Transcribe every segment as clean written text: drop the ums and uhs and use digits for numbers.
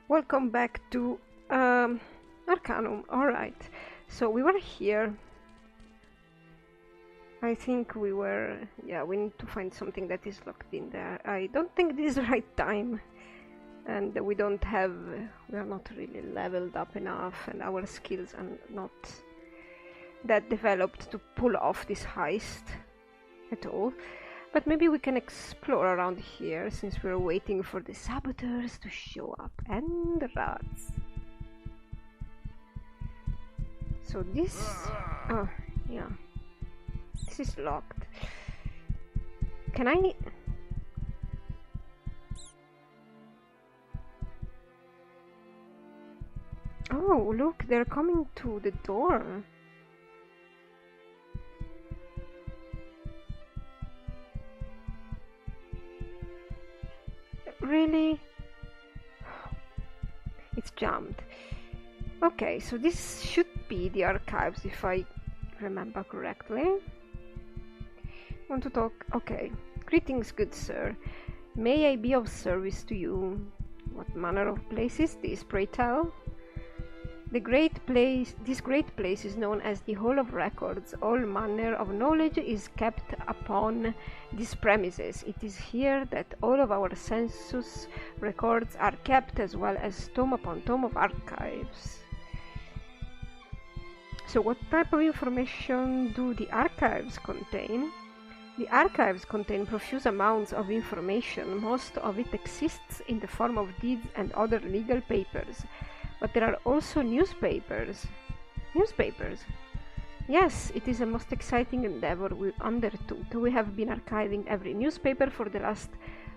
Welcome back to Arcanum. Alright, so we were here. I think we were... yeah, we need to find something that is locked in there. I don't think this is the right time. And we don't have... we are not really leveled up enough, and our skills are not that developed to pull off this heist at all. But maybe we can explore around here, since we're waiting for the saboteurs to show up, and the rats. So this... oh, yeah. This is locked. Can I... oh, look, they're coming to the door. Really? It's jammed. Okay, so this should be the archives if I remember correctly. Want to talk? Okay. Greetings, good sir. May I be of service to you? What manner of place is this, pray tell? This great place is known as the Hall of Records. All manner of knowledge is kept upon these premises. It is here that all of our census records are kept, as well as tome upon tome of archives. So what type of information do the archives contain? The archives contain profuse amounts of information. Most of it exists in the form of deeds and other legal papers. But there are also newspapers. Newspapers? Yes, it is a most exciting endeavor we undertook. We have been archiving every newspaper for the last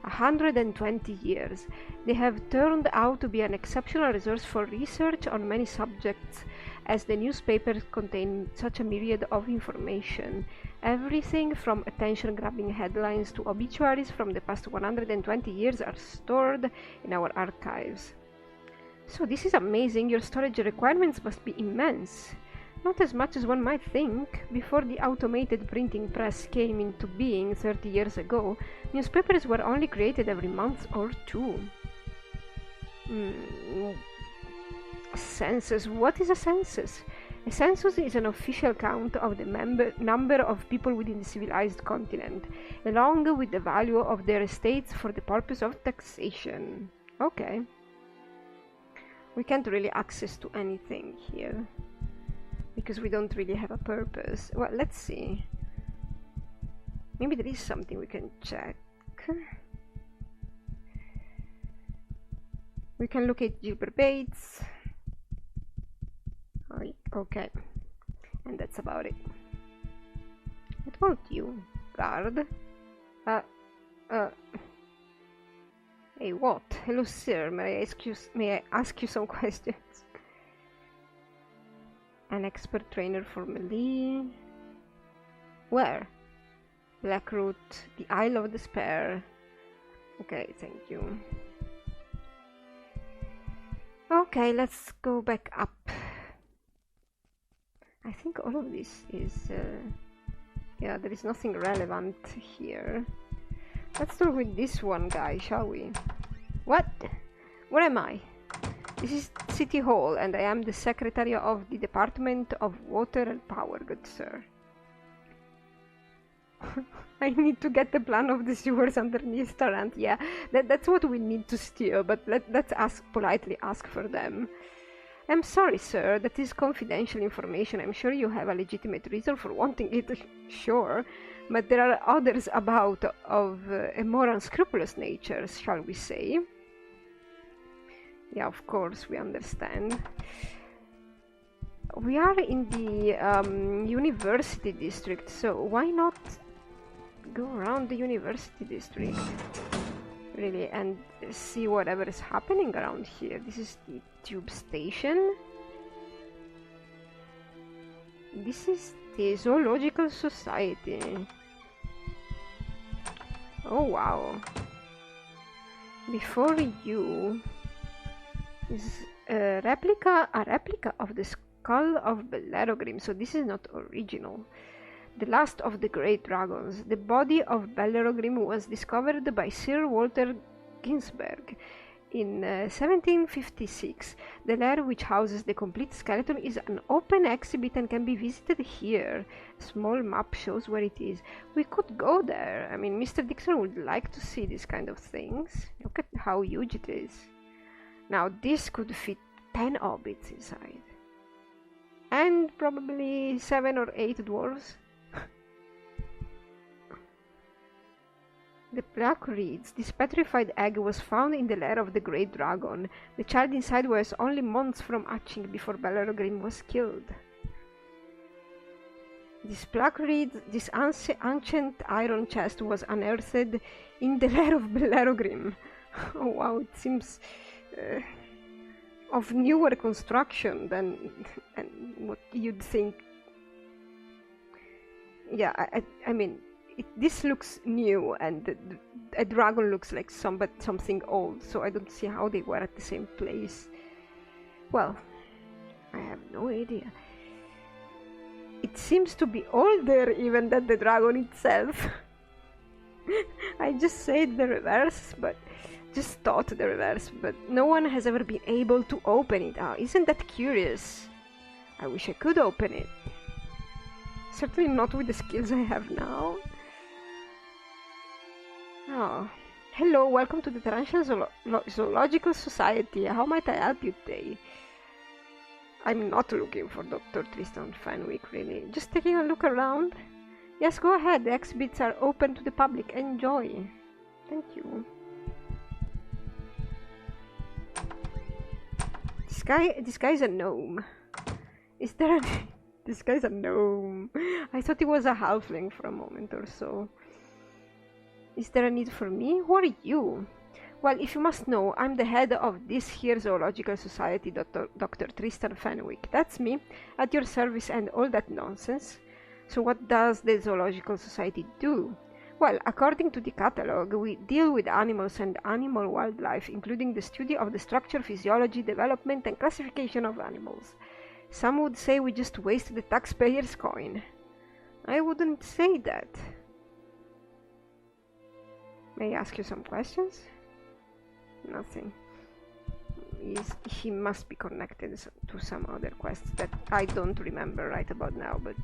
120 years. They have turned out to be an exceptional resource for research on many subjects, as the newspapers contain such a myriad of information. Everything from attention-grabbing headlines to obituaries from the past 120 years are stored in our archives. So this is amazing. Your storage requirements must be immense. Not as much as one might think. Before the automated printing press came into being 30 years ago, newspapers were only created every month or two. Census. What is a census? A census is an official count of the number of people within the civilized continent, along with the value of their estates for the purpose of taxation. Okay. We can't really access to anything here, because we don't really have a purpose. Well, let's see. Maybe there is something we can check. We can look at Gilbert Bates. Okay. And that's about it. What about you, guard? Hey, what? Hello, sir. May I ask you some questions? An expert trainer for melee. Where? Blackroot, the Isle of Despair. Okay, thank you. Okay, let's go back up. I think all of this is... yeah, there is nothing relevant here. Let's start with this one guy, shall we? What? Where am I? This is City Hall, and I am the Secretary of the Department of Water and Power, good sir. I need to get the plan of the sewers underneath Tarant. Yeah, that's what we need to steal, but let's politely ask for them. I'm sorry, sir, that is confidential information. I'm sure you have a legitimate reason for wanting it, sure, but there are others about of a more unscrupulous nature, shall we say. Yeah, of course, we understand. We are in the university district, so why not go around the university district, really, and see whatever is happening around here. This is the tube station. This is the Zoological Society. Oh wow. Before you is a replica of the skull of Bellerogrim, so this is not original. The last of the great dragons. The body of Bellerogrim was discovered by Sir Walter Ginsberg. In 1756, the lair which houses the complete skeleton is an open exhibit and can be visited here. A small map shows where it is. We could go there. I mean, Mr. Dixon would like to see these kind of things. Look at how huge it is. Now, this could fit 10 hobbits inside. And probably 7 or 8 dwarves. The plaque reads, "This petrified egg was found in the lair of the great dragon. The child inside was only months from hatching before Bellerogrim was killed." This plaque reads, "This ancient iron chest was unearthed in the lair of Bellerogrim." Oh wow, it seems of newer construction than what you'd think. Yeah, I mean, this looks new, and a dragon looks like something old, so I don't see how they were at the same place. Well, I have no idea. It seems to be older even than the dragon itself. I just said the reverse, but just thought the reverse, but no one has ever been able to open it. Isn't that curious? I wish I could open it. Certainly not with the skills I have now. Oh, hello, welcome to the Tarant Zoological Society. How might I help you today? I'm not looking for Dr. Tristan Fenwick, really. Just taking a look around. Yes, go ahead. The exhibits are open to the public. Enjoy. Thank you. This guy's a gnome. Is there a... This guy's a gnome. I thought he was a halfling for a moment or so. Is there a need for me? Who are you? Well, if you must know, I'm the head of this here Zoological Society, Dr. Tristan Fenwick. That's me, at your service and all that nonsense. So what does the Zoological Society do? Well, according to the catalogue, we deal with animals and animal wildlife, including the study of the structure, physiology, development, and classification of animals. Some would say we just waste the taxpayer's coin. I wouldn't say that. May I ask you some questions? Nothing. He must be connected to some other quests that I don't remember right about now, but...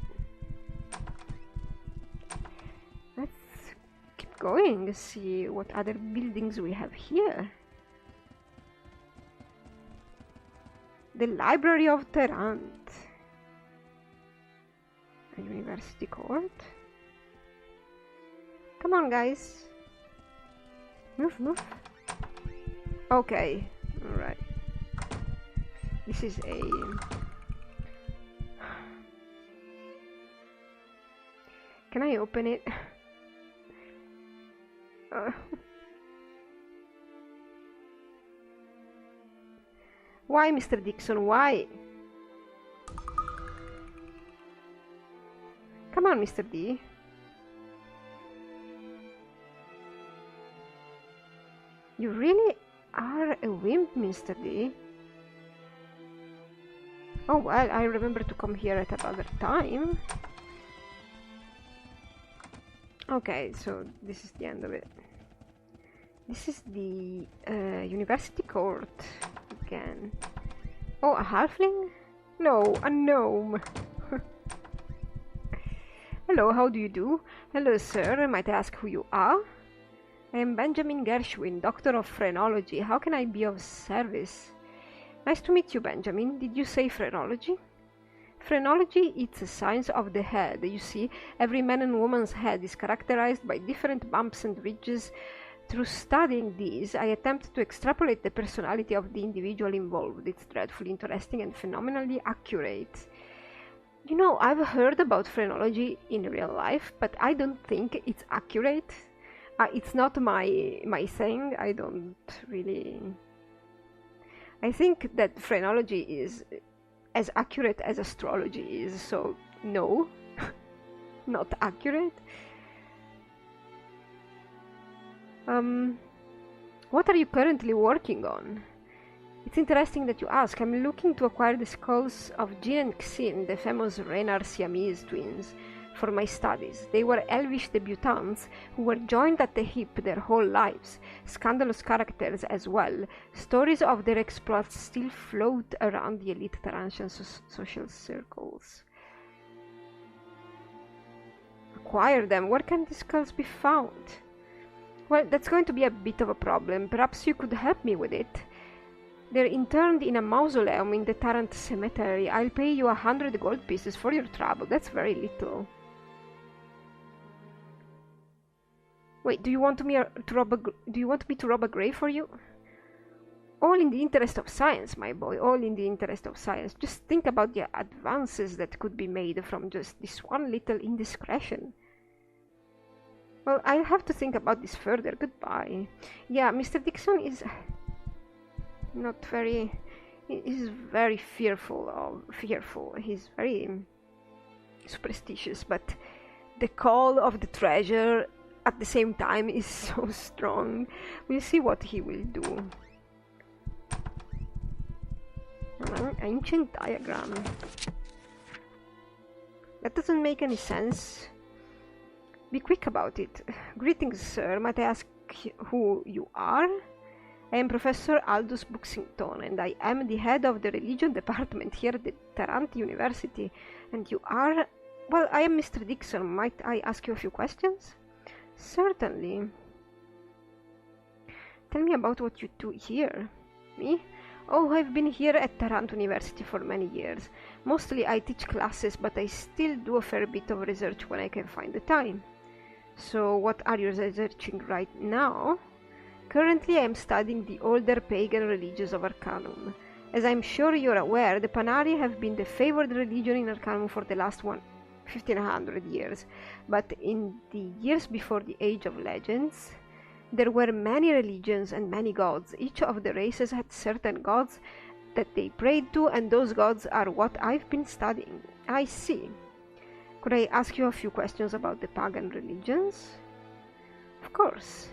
Let's keep going, see what other buildings we have here. The Library of Tarant. A university court. Come on, guys. Move, move. Okay, alright. This is a... Can I open it? Why, Mr. Dixon, why? Come on, Mr. D. You really are a wimp, Mr. D. Oh well, I remember to come here at another time. Okay, so this is the end of it. This is the university court again. Oh, a halfling? No, a gnome. Hello, how do you do? Hello, sir. Might I ask who you are? I am Benjamin Gershwin, Doctor of Phrenology. How can I be of service? Nice to meet you, Benjamin. Did you say phrenology? Phrenology is a science of the head. You see, every man and woman's head is characterized by different bumps and ridges. Through studying these, I attempt to extrapolate the personality of the individual involved. It's dreadfully interesting and phenomenally accurate. You know, I've heard about phrenology in real life, but I don't think it's accurate. It's not my thing. I don't really... I think that phrenology is as accurate as astrology is, so no, not accurate. What are you currently working on? It's interesting that you ask. I'm looking to acquire the skulls of Jin and Xin, the famous Renar Siamese twins. for my studies. They were elvish debutantes who were joined at the hip their whole lives, scandalous characters as well. Stories of their exploits still float around the elite Tarantian social circles. Acquire them. Where can these skulls be found? Well, that's going to be a bit of a problem. Perhaps you could help me with it. They're interned in a mausoleum in the Tarant cemetery. I'll pay you 100 gold pieces for your trouble. That's very little. Wait, do you want me to rob a grave for you? All in the interest of science, my boy. All in the interest of science. Just think about the advances that could be made from just this one little indiscretion. Well, I'll have to think about this further. Goodbye. Yeah, Mr. Dixon is not very... He's very fearful. He's very superstitious, but the call of the treasure at the same time is so strong. We'll see what he will do. An ancient diagram. That doesn't make any sense. Be quick about it. Greetings, sir. Might I ask who you are? I am Professor Aldous Buxington, and I am the head of the religion department here at the Tarant University. And you are... Well, I am Mr. Dixon. Might I ask you a few questions? Certainly. Tell me about what you do here. Me? Oh, I've been here at Tarant University for many years. Mostly I teach classes, but I still do a fair bit of research when I can find the time. So, what are you researching right now? Currently I am studying the older pagan religions of Arcanum. As I'm sure you're aware, the Panari have been the favored religion in Arcanum for the last 1500 years. But in the years before the Age of Legends, there were many religions and many gods. Each of the races had certain gods that they prayed to, and those gods are what I've been studying. I see. Could I ask you a few questions about the pagan religions? Of course.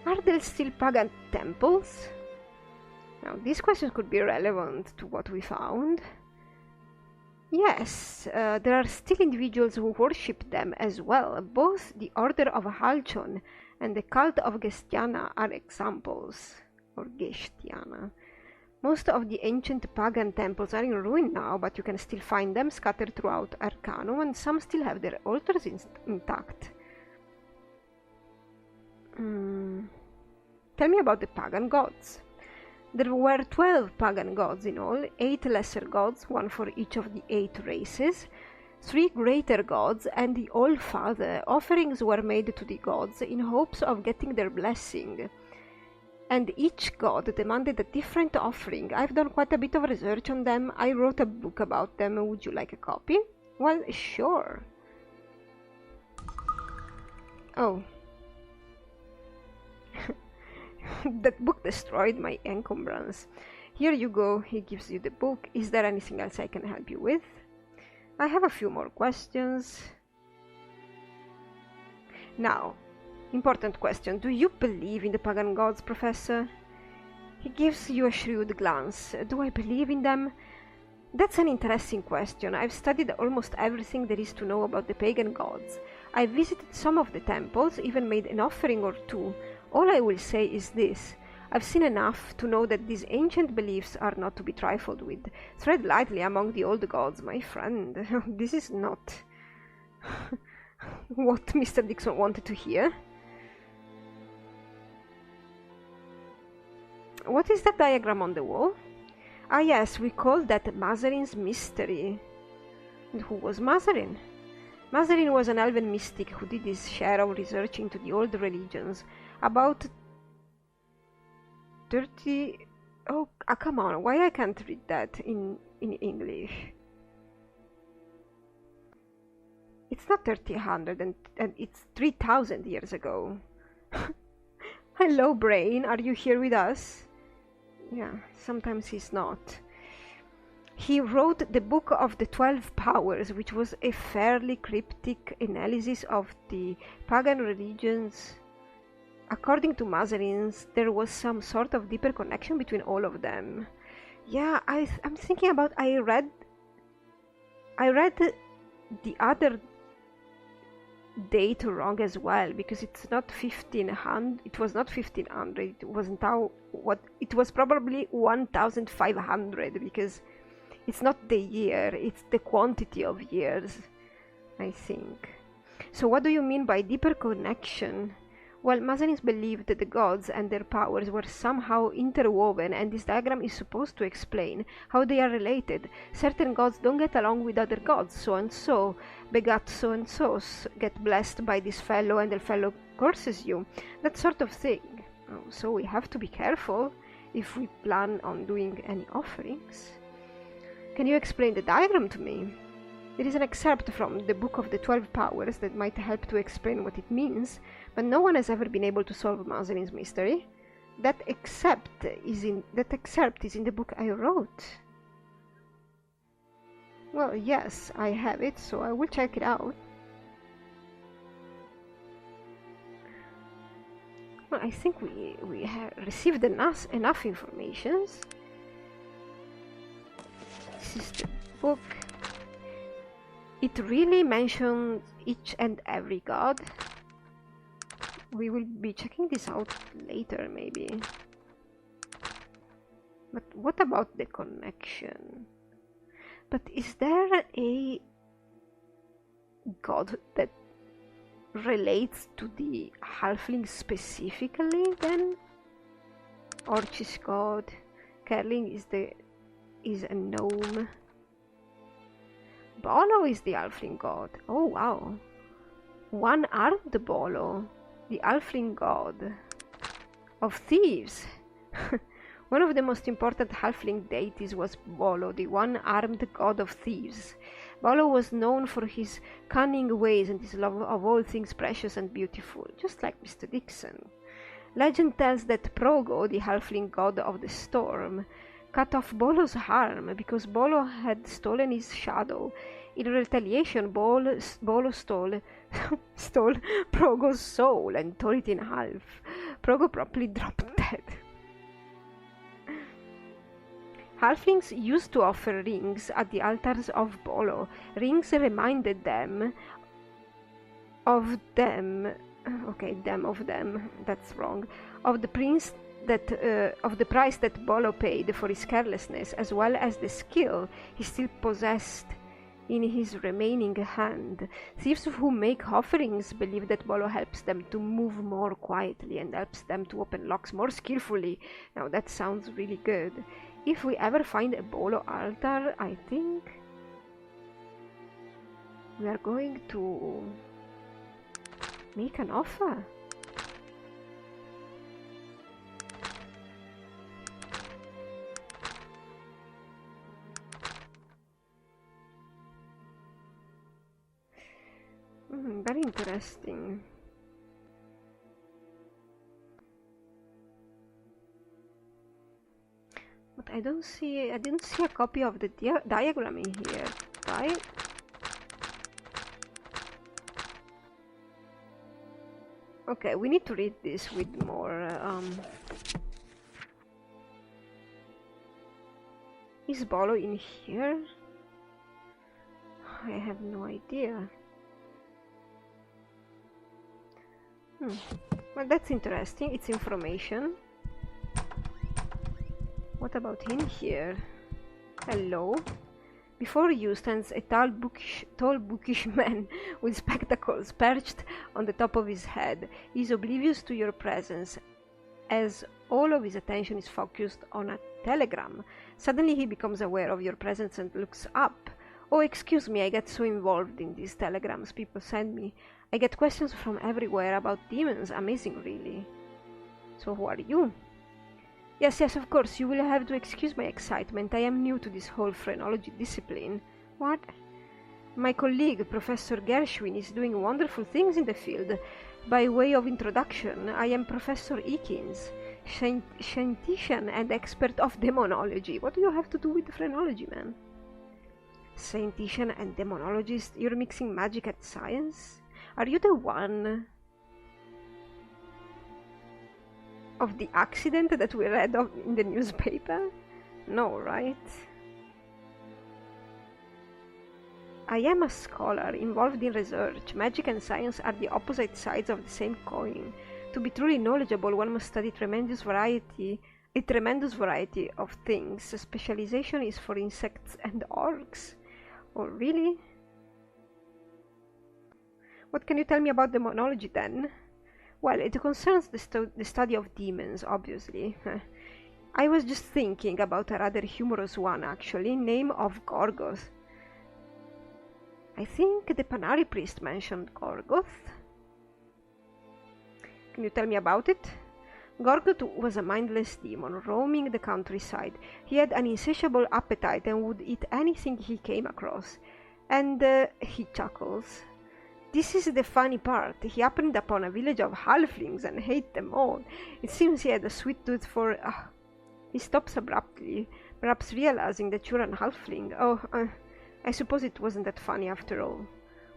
Are there still pagan temples? Now, these questions could be relevant to what we found. Yes, there are still individuals who worship them as well. Both the Order of Halchon and the Cult of Gestiana are examples. Or Gestiana. Most of the ancient pagan temples are in ruin now, but you can still find them scattered throughout Arcanum, and some still have their altars intact. Tell me about the pagan gods. There were 12 pagan gods in all, 8 lesser gods, one for each of the 8 races, 3 greater gods, and the All-Father. Offerings were made to the gods in hopes of getting their blessing, and each god demanded a different offering. I've done quite a bit of research on them. I wrote a book about them. Would you like a copy? Well, sure. Oh. That book destroyed my encumbrance. Here you go, he gives you the book. Is there anything else I can help you with? I have a few more questions. Now, important question. Do you believe in the pagan gods, Professor? He gives you a shrewd glance. Do I believe in them? That's an interesting question. I've studied almost everything there is to know about the pagan gods. I visited some of the temples, even made an offering or two. All I will say is this. I've seen enough to know that these ancient beliefs are not to be trifled with. Tread lightly among the old gods, my friend. This is not what Mr. Dixon wanted to hear. What is that diagram on the wall? Ah yes, we call that Mazarin's mystery. And who was Mazarin? Mazarin was an elven mystic who did his share of research into the old religions. About 30... Oh, come on, why I can't read that in English? It's not 3000 and it's 3000 years ago. Hello, brain, are you here with us? Yeah, sometimes he's not. He wrote the Book of the 12 Powers, which was a fairly cryptic analysis of the pagan religions. According to Mazarin's, there was some sort of deeper connection between all of them. Yeah, I'm thinking about... I read I read the other date wrong as well, because it's not 1500. It was not 1500. It wasn't how what it was, probably 1500, because it's not the year, it's the quantity of years, I think. So what do you mean by deeper connection? Well, Mazarins believed that the gods and their powers were somehow interwoven, and this diagram is supposed to explain how they are related. Certain gods don't get along with other gods, so-and-so begat so-and-so, get blessed by this fellow and the fellow curses you, that sort of thing. Oh, so we have to be careful if we plan on doing any offerings. Can you explain the diagram to me? There is an excerpt from the Book of the 12 Powers that might help to explain what it means, but no one has ever been able to solve Mazarin's mystery. That excerpt is in the book I wrote. Well, yes, I have it, so I will check it out. Well, I think we have received enough information. This is the book. It really mentions each and every god. We will be checking this out later, maybe. But what about the connection? But is there a god that relates to the halfling specifically then? Orchis god. Kerling is a gnome. Bolo is the halfling god. Oh wow. One-armed Bolo, the halfling god of thieves. One of the most important halfling deities was Bolo, the one-armed god of thieves. Bolo was known for his cunning ways and his love of all things precious and beautiful, just like Mr.Dixon. Legend tells that Progo, the halfling god of the storm, cut off Bolo's arm because Bolo had stolen his shadow. In retaliation, Bolo stole Progo's soul and tore it in half. Progo promptly dropped dead. Halflings used to offer rings at the altars of Bolo. Rings reminded them of them. Okay, that's wrong. Of the price that Bolo paid for his carelessness, as well as the skill he still possessed in his remaining hand. Thieves who make offerings believe that Bolo helps them to move more quietly and helps them to open locks more skillfully. Now that sounds really good. If we ever find a Bolo altar, I think we are going to make an offer. Very interesting. But I didn't see a copy of the diagram in here, right? Okay, we need to read this with more Is Bolo in here? I have no idea. Well, that's interesting. It's information. What about in here? Hello. Before you stands a tall bookish man with spectacles perched on the top of his head. He is oblivious to your presence, as all of his attention is focused on a telegram. Suddenly he becomes aware of your presence and looks up. Oh, excuse me, I get so involved in these telegrams people send me. I get questions from everywhere about demons. Amazing, really. So who are you? Yes, of course, you will have to excuse my excitement. I am new to this whole phrenology discipline. What? My colleague, Professor Gershwin, is doing wonderful things in the field. By way of introduction, I am Professor Eakins, scientician and expert of demonology. What do you have to do with phrenology, man? Scientician and demonologist? You're mixing magic and science? Are you the one of the accident that we read of in the newspaper? No, right? I am a scholar involved in research. Magic and science are the opposite sides of the same coin. To be truly knowledgeable, one must study a tremendous variety of things. Specialization is for insects and orcs. Oh, really? What can you tell me about demonology then? Well, it concerns the study of demons, obviously. I was just thinking about a rather humorous one, actually. Name of Gorgoth. I think the Panari priest mentioned Gorgoth. Can you tell me about it? Gorgoth was a mindless demon, roaming the countryside. He had an insatiable appetite and would eat anything he came across. And he chuckles. This is the funny part. He happened upon a village of halflings and ate them all. It seems he had a sweet tooth for... He stops abruptly, perhaps realizing that you're an halfling. Oh, I suppose it wasn't that funny after all.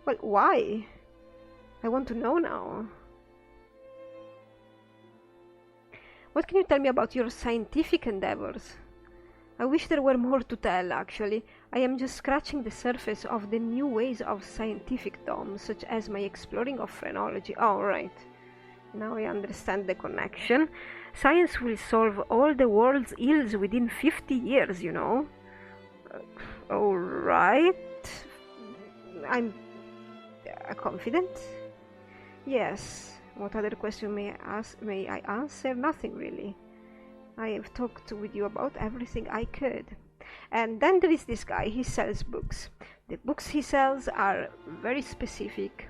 Well, why? I want to know now. What can you tell me about your scientific endeavors? I wish there were more to tell, actually. I am just scratching the surface of the new ways of scientificdom, such as my exploring of phrenology. Oh, right. Now I understand the connection. Science will solve all the world's ills within 50 years, you know. Alright. I'm confident. Yes. What other question may I answer? Nothing really. I have talked with you about everything I could. And then there is this guy, he sells books. The books he sells are very specific.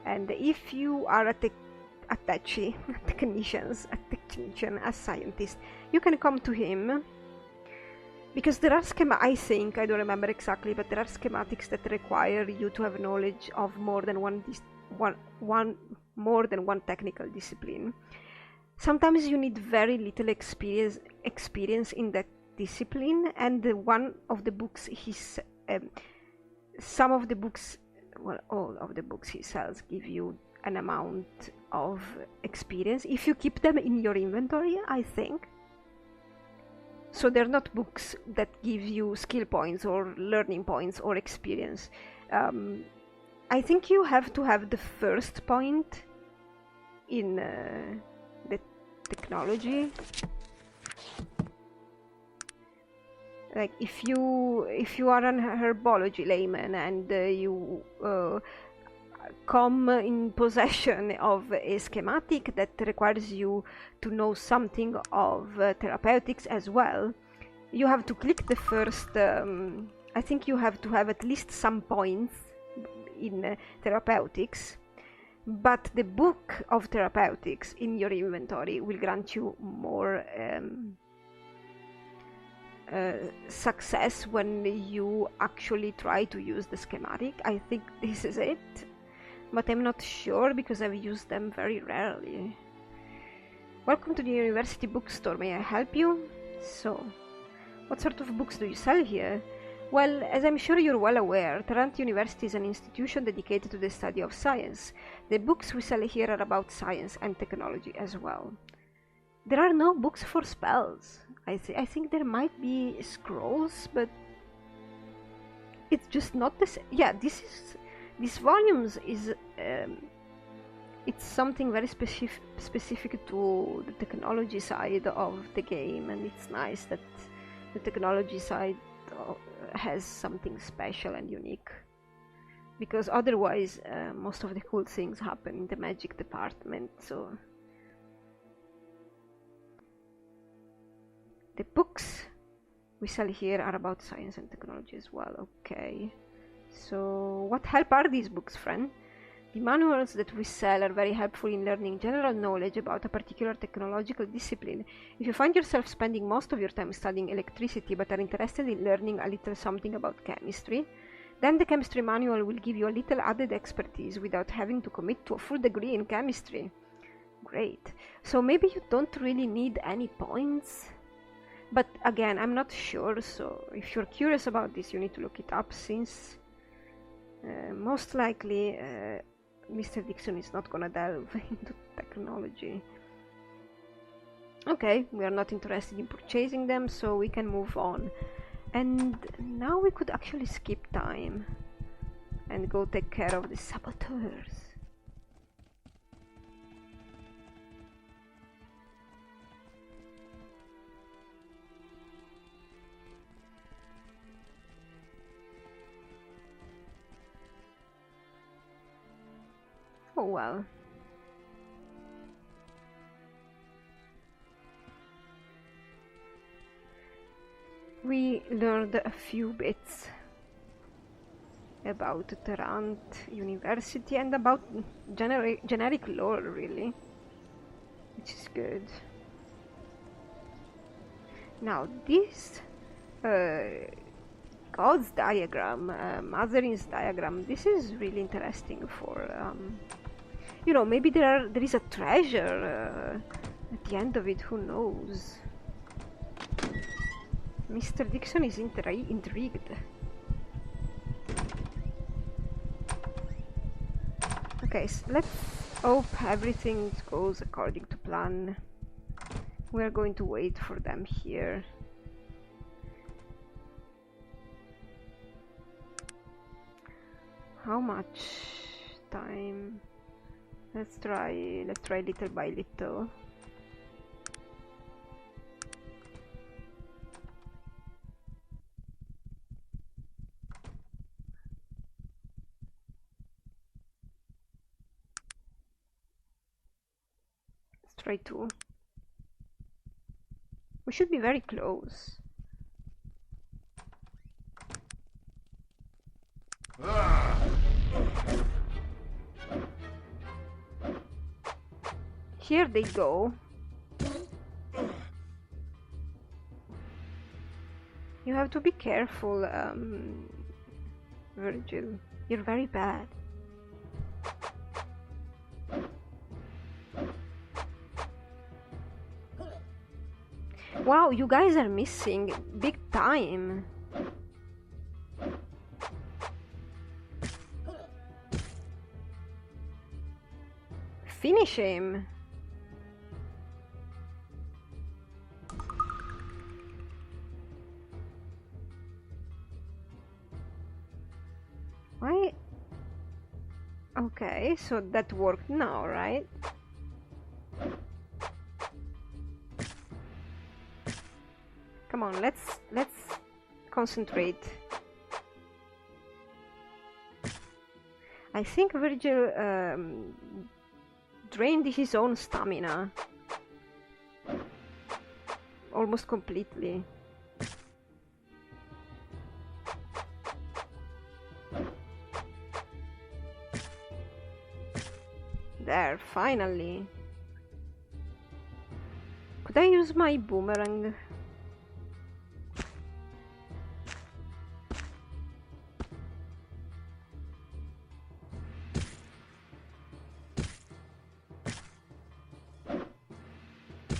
And if you are a technician, a scientist, you can come to him. Because there are I think, I don't remember exactly, but there are schematics that require you to have knowledge of more than one technical discipline. Sometimes you need very little experience in that discipline, and one of the books some of the books, well, all of the books he sells give you an amount of experience if you keep them in your inventory, I think. So they're not books that give you skill points or learning points or experience. I think you have to have the first point in the technology. Like if you are an herbology layman and you come in possession of a schematic that requires you to know something of therapeutics as well, you have to click the first. I think you have to have at least some points in therapeutics, but the book of therapeutics in your inventory will grant you more success when you actually try to use the schematic. I think this is it, but I'm not sure because I've used them very rarely. Welcome to the university bookstore. May I help you? So, what sort of books do you sell here? Well, as I'm sure you're well aware, Tarant University is an institution dedicated to the study of science. The books we sell here are about science and technology as well. There are no books for spells. I think there might be scrolls, but it's just not the same. Yeah, this volumes is it's something very specific to the technology side of the game, and it's nice that the technology side has something special and unique, because otherwise most of the cool things happen in the magic department. So the books we sell here are about science and technology as well. Okay, so what help are these books, friend? The manuals that we sell are very helpful in learning general knowledge about a particular technological discipline. If you find yourself spending most of your time studying electricity but are interested in learning a little something about chemistry, then the chemistry manual will give you a little added expertise without having to commit to a full degree in chemistry. Great. So maybe you don't really need any points? But again, I'm not sure, so if you're curious about this, you need to look it up, since most likely Mr.Dixon is not gonna delve into technology. Okay, we are not interested in purchasing them, so we can move on. And now we could actually skip time. and go take care of the saboteurs. Oh well. We learned a few bits about Tarant University and about generic lore, really, which is good. Now this God's diagram, Mazarin's diagram, this is really interesting for, you know, maybe there is a treasure at the end of it, who knows. Mr.Dixon is intrigued. Okay, so let's hope everything goes according to plan. We're going to wait for them here. How much time? Let's try little by little. Try to. We should be very close. Here they go. You have to be careful, Virgil. You're very bad. Wow, you guys are missing big time. Finish him. Why? Okay, so that worked now, right? Come on, let's concentrate. I think Virgil drained his own stamina almost completely. There, finally. Could I use my boomerang?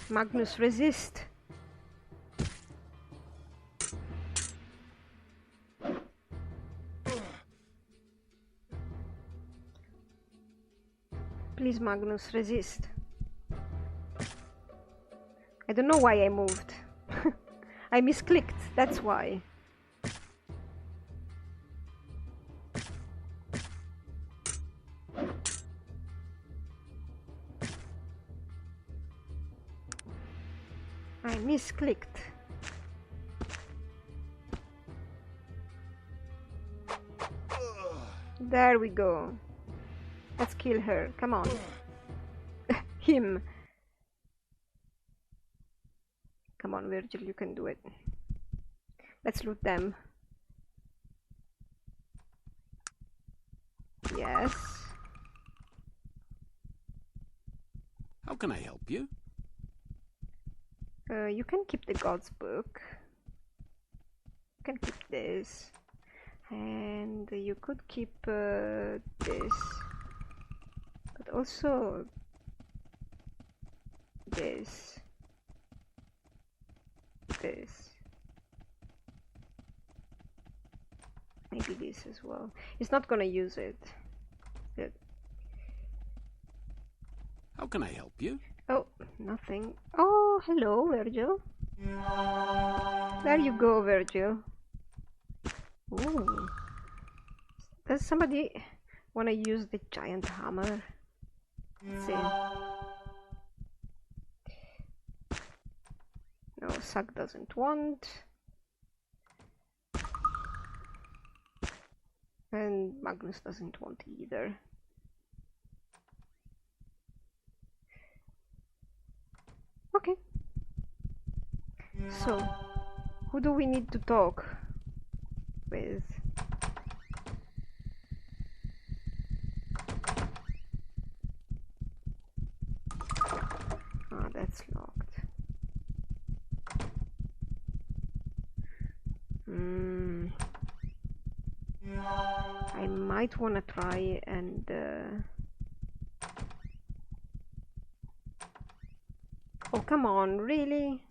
Magnus, resist. Please, Magnus, resist. I don't know why I moved. I misclicked, that's why. I misclicked. There we go. Let's kill her. Come on. Him. Come on, Virgil, you can do it. Let's loot them. Yes. How can I help you? You can keep the God's book. You can keep this. And you could keep this. But also this. This. Maybe this as well. He's not gonna use it. Good. How can I help you? Oh, nothing. Oh, hello, Virgil. There you go, Virgil. Ooh. Does somebody want to use the giant hammer? Let's see. No, Suck doesn't want. And Magnus doesn't want either. Okay. So, who do we need to talk with? Ah, that's locked. I might want to try and oh, come on, really?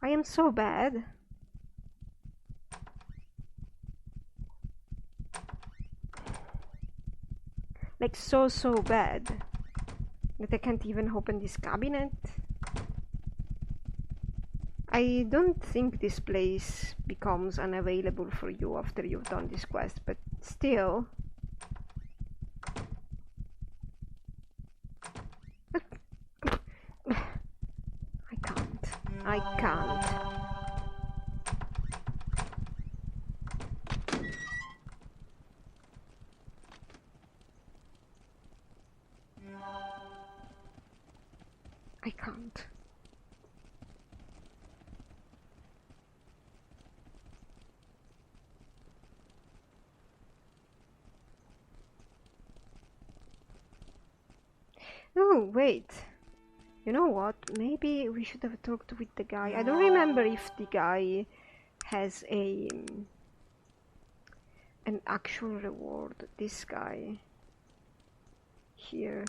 I am so bad. Like so bad that I can't even open this cabinet. I don't think this place becomes unavailable for you after you've done this quest, but still. I can't. I can't. Oh, wait. You know what? Maybe we should have talked with the guy. I don't remember if the guy has an actual reward. This guy here.